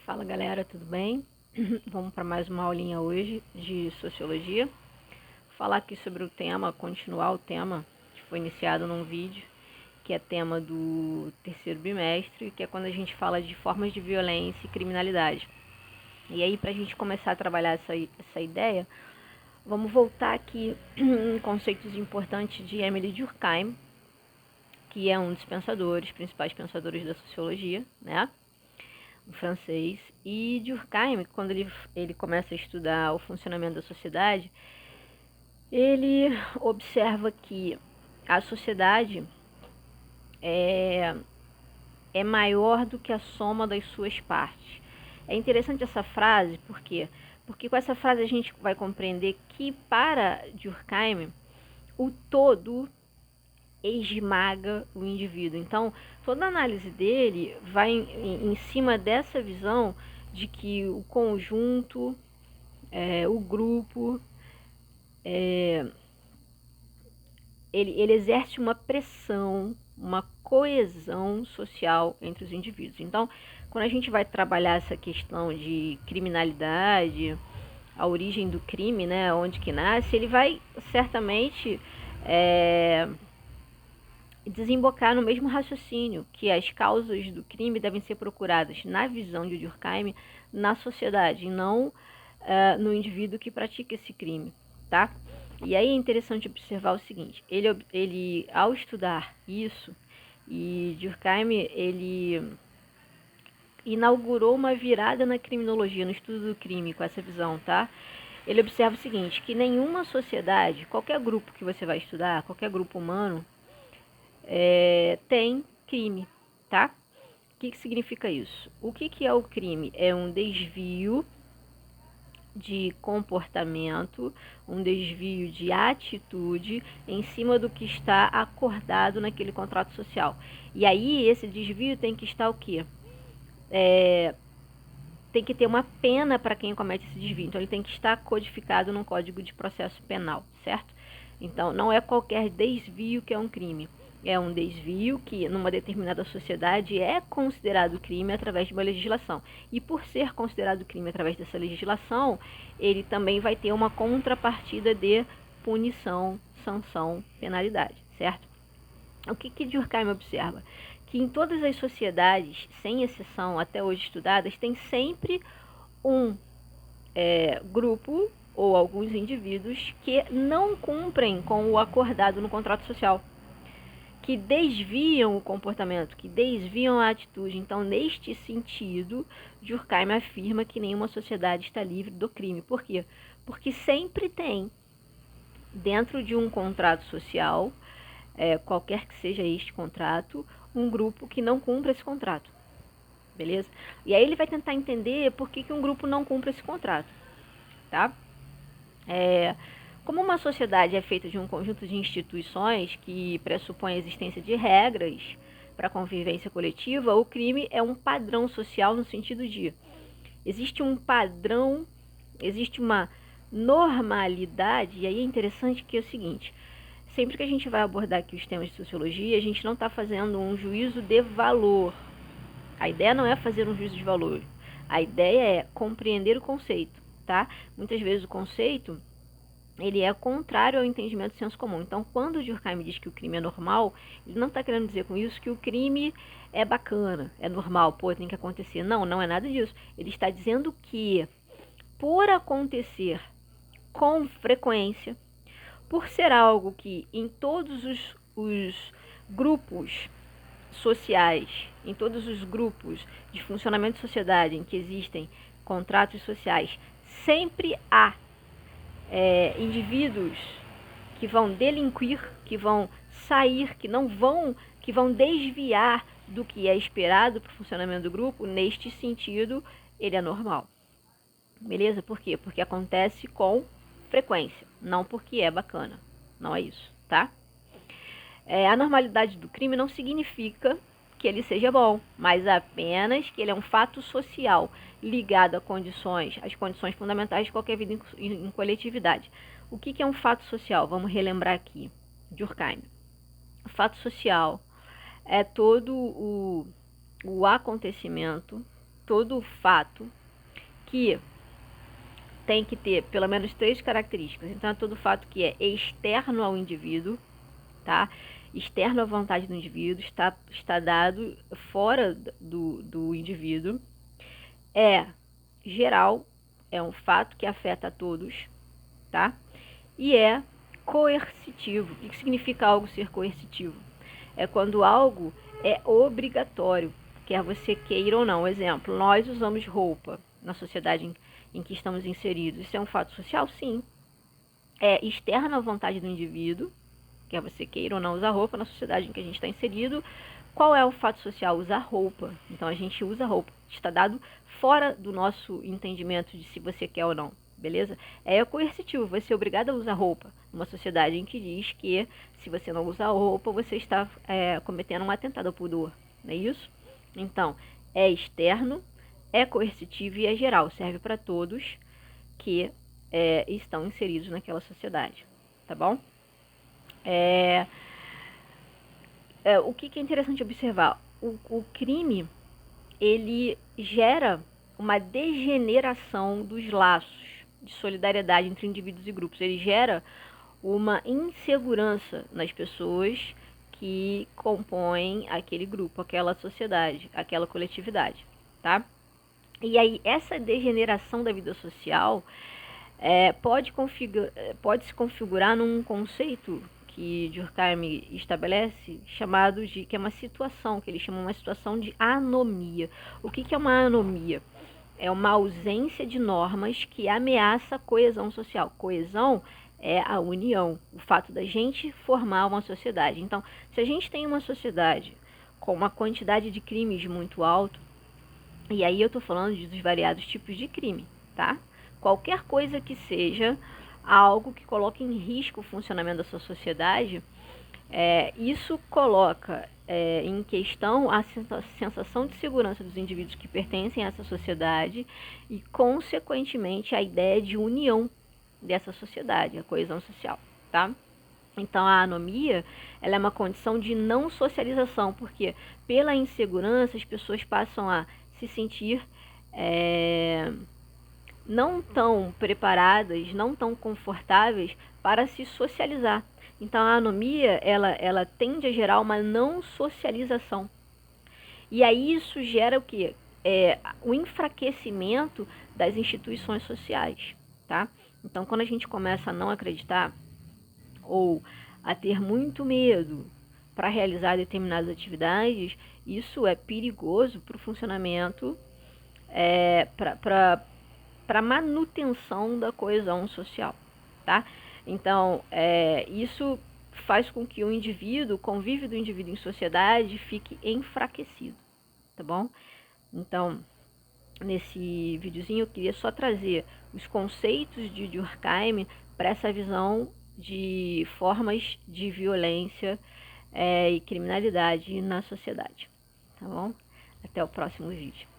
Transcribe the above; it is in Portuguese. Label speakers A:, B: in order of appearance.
A: Fala galera, tudo bem? Vamos para mais uma aulinha hoje de Sociologia. Falar aqui sobre o tema, continuar o tema que foi iniciado num vídeo, que é tema do terceiro bimestre, que é quando a gente fala de formas de violência e criminalidade. E aí, para a gente começar a trabalhar essa ideia, vamos voltar aqui em conceitos importantes de Émile Durkheim, que é um dos principais pensadores da sociologia, né? O francês. E Durkheim, quando ele começa a estudar o funcionamento da sociedade, ele observa que a sociedade é maior do que a soma das suas partes. É interessante essa frase, por quê? Porque com essa frase a gente vai compreender que, para Durkheim, o todo esmaga o indivíduo. Então, toda a análise dele vai em cima dessa visão de que o conjunto, o grupo, ele exerce uma pressão, uma coesão social entre os indivíduos. Então, quando a gente vai trabalhar essa questão de criminalidade, a origem do crime, né, onde que nasce, ele vai certamente desembocar no mesmo raciocínio, que as causas do crime devem ser procuradas, na visão de Durkheim, na sociedade, e não no indivíduo que pratica esse crime, tá? E aí é interessante observar o seguinte, ele ao estudar isso, e Durkheim, ele inaugurou uma virada na criminologia, no estudo do crime, com essa visão, tá? Ele observa o seguinte, que nenhuma sociedade, qualquer grupo que você vai estudar, qualquer grupo humano, tem crime, tá? O que significa isso? O que é o crime? É um desvio de comportamento, um desvio de atitude em cima do que está acordado naquele contrato social. E aí esse desvio tem que estar o quê? Tem que ter uma pena para quem comete esse desvio. Então ele tem que estar codificado num Código de Processo Penal, certo? Então não é qualquer desvio que é um crime. É um desvio que, numa determinada sociedade, é considerado crime através de uma legislação. E por ser considerado crime através dessa legislação, ele também vai ter uma contrapartida de punição, sanção, penalidade, certo? O que Durkheim observa? Que em todas as sociedades, sem exceção, até hoje estudadas, tem sempre um grupo ou alguns indivíduos que não cumprem com o acordado no contrato social, que desviam o comportamento, que desviam a atitude. Então, neste sentido, Durkheim afirma que nenhuma sociedade está livre do crime. Por quê? Porque sempre tem, dentro de um contrato social, qualquer que seja este contrato, um grupo que não cumpre esse contrato. Beleza? E aí ele vai tentar entender por que um grupo não cumpre esse contrato. Tá? Como uma sociedade é feita de um conjunto de instituições que pressupõe a existência de regras para a convivência coletiva, o crime é um padrão social no sentido de existe um padrão, existe uma normalidade, e aí é interessante que é o seguinte, sempre que a gente vai abordar aqui os temas de sociologia, a gente não está fazendo um juízo de valor. A ideia não é fazer um juízo de valor, a ideia é compreender o conceito, tá? Muitas vezes o conceito ele é contrário ao entendimento do senso comum. Então, quando o Durkheim diz que o crime é normal, ele não está querendo dizer com isso que o crime é bacana, é normal, pô, tem que acontecer. Não, não é nada disso. Ele está dizendo que, por acontecer com frequência, por ser algo que em todos os grupos sociais, em todos os grupos de funcionamento de sociedade em que existem contratos sociais, sempre há indivíduos que vão delinquir, que vão sair, que vão desviar do que é esperado para o funcionamento do grupo. Neste sentido, ele é normal. Beleza? Por quê? Porque acontece com frequência, não porque é bacana. Não é isso, tá? A normalidade do crime não significa que ele seja bom, mas apenas que ele é um fato social ligado às condições fundamentais de qualquer vida em coletividade. O que é um fato social? Vamos relembrar aqui, Durkheim. O fato social é todo o acontecimento todo fato que tem que ter pelo menos 3 características. Então, é todo fato que é externo ao indivíduo, tá? Externo à vontade do indivíduo, está dado fora do indivíduo, é geral, é um fato que afeta a todos, tá? E é coercitivo. O que significa algo ser coercitivo? É quando algo é obrigatório, quer você queira ou não. Exemplo, nós usamos roupa na sociedade em que estamos inseridos. Isso é um fato social? Sim. É externo à vontade do indivíduo, quer você queira ou não usar roupa na sociedade em que a gente está inserido. Qual é o fato social? Usar roupa. Então a gente usa roupa. Está dado fora do nosso entendimento de se você quer ou não. Beleza? É coercitivo, você é obrigado a usar roupa numa sociedade em que diz que se você não usar roupa, você está cometendo um atentado ao pudor, não é isso? Então, é externo, é coercitivo e é geral, serve para todos que estão inseridos naquela sociedade, tá bom? O que é interessante observar? O crime, ele gera uma degeneração dos laços de solidariedade entre indivíduos e grupos. Ele gera uma insegurança nas pessoas que compõem aquele grupo, aquela sociedade, aquela coletividade, tá? E aí, essa degeneração da vida social pode se configurar num conceito que Durkheim estabelece, que é uma situação, que ele chama uma situação de anomia. O que é uma anomia? É uma ausência de normas que ameaça a coesão social. Coesão é a união, o fato da gente formar uma sociedade. Então, se a gente tem uma sociedade com uma quantidade de crimes muito alta, e aí eu estou falando dos variados tipos de crime, tá? Qualquer coisa que seja algo que coloque em risco o funcionamento da sua sociedade, isso coloca em questão a sensação de segurança dos indivíduos que pertencem a essa sociedade e, consequentemente, a ideia de união dessa sociedade, a coesão social, tá? Então, a anomia, ela é uma condição de não socialização, porque pela insegurança as pessoas passam a se sentir não tão preparadas, não tão confortáveis para se socializar. Então, a anomia, ela tende a gerar uma não socialização. E aí isso gera o quê? O enfraquecimento das instituições sociais, tá? Então, quando a gente começa a não acreditar ou a ter muito medo para realizar determinadas atividades, isso é perigoso para o funcionamento, para a manutenção da coesão social, tá? Então, isso faz com que o convívio do indivíduo em sociedade fique enfraquecido, tá bom? Então, nesse videozinho eu queria só trazer os conceitos de Durkheim para essa visão de formas de violência e criminalidade na sociedade, tá bom? Até o próximo vídeo.